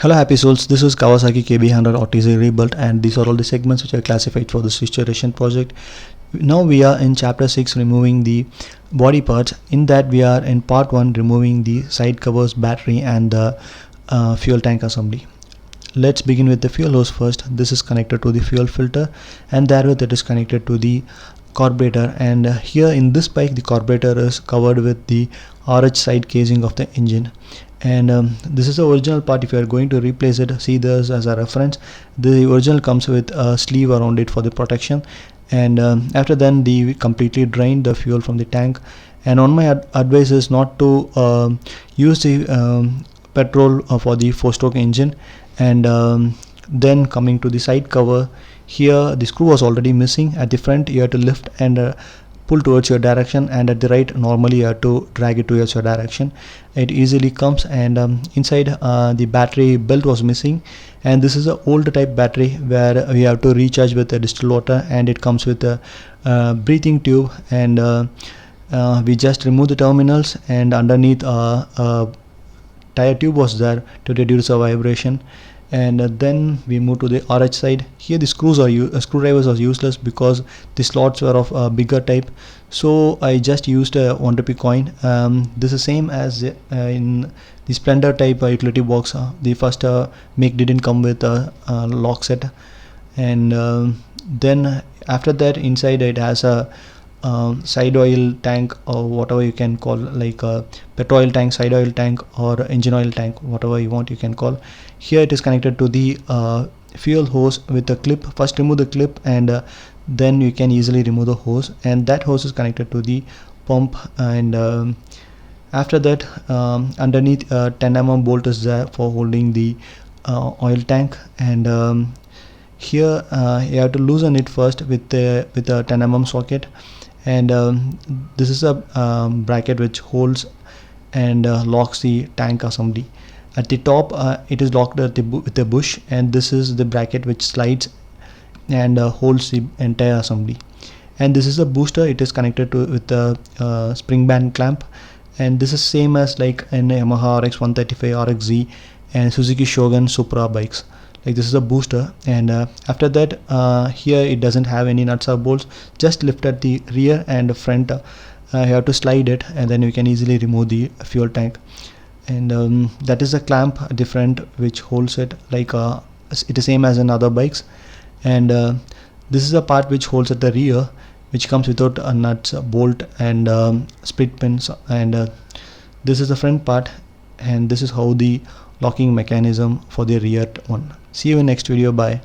Hello happy souls, this is Kawasaki KB100 OTZ rebuilt, and these are all the segments which are classified for the switch generation project. Now we are in chapter 6, removing the body parts. In that we are in part 1, removing the side covers, battery and the fuel tank assembly. Let's begin with the fuel hose first. This is connected to the fuel filter, and therewith it is connected to the carburetor. And here in this bike the carburetor is covered with the RH side casing of the engine. And this is the original part. If you are going to replace it, see this as a reference. The original comes with a sleeve around it for the protection. And after then we completely drained the fuel from the tank. And on my advice is not to use the petrol for the 4-stroke engine. And then coming to the side cover, here the screw was already missing. At the front you have to lift and pull towards your direction, and at the right normally you have to drag it towards your direction. It easily comes. And inside the battery belt was missing, and this is an old type battery where we have to recharge with the distilled water, and it comes with a breathing tube. And we just remove the terminals, and underneath tire tube was there to reduce the vibration. And then we move to the RH side. Here the screwdrivers are useless because the slots were of a bigger type, so I just used a 1 rupee coin. This is same as in the Splendor type utility box. The first make didn't come with a lock set. And then after that, inside it has a side oil tank, or whatever you can call, like a petrol oil tank, side oil tank, or engine oil tank, whatever you want you can call. Here it is connected to the fuel hose with a clip. First remove the clip, and then you can easily remove the hose, and that hose is connected to the pump. And after that, underneath 10 mm bolt is there for holding the oil tank. And here you have to loosen it first with a 10 mm socket. And this is a bracket which holds and locks the tank assembly. At the top it is locked at with a bush, and this is the bracket which slides and holds the entire assembly. And this is a booster. It is connected to with a spring band clamp, and this is same as like in Yamaha RX 135, RXZ and Suzuki Shogun Supra bikes. Like this is a booster. And after that, here it doesn't have any nuts or bolts. Just lift at the rear and front. You have to slide it, and then you can easily remove the fuel tank. And that is a clamp at the front which holds it, like it is same as in other bikes. And this is a part which holds at the rear, which comes without a nuts, bolt and split pins. And this is the front part, and this is how the locking mechanism for the rear one. See you in next video. Bye.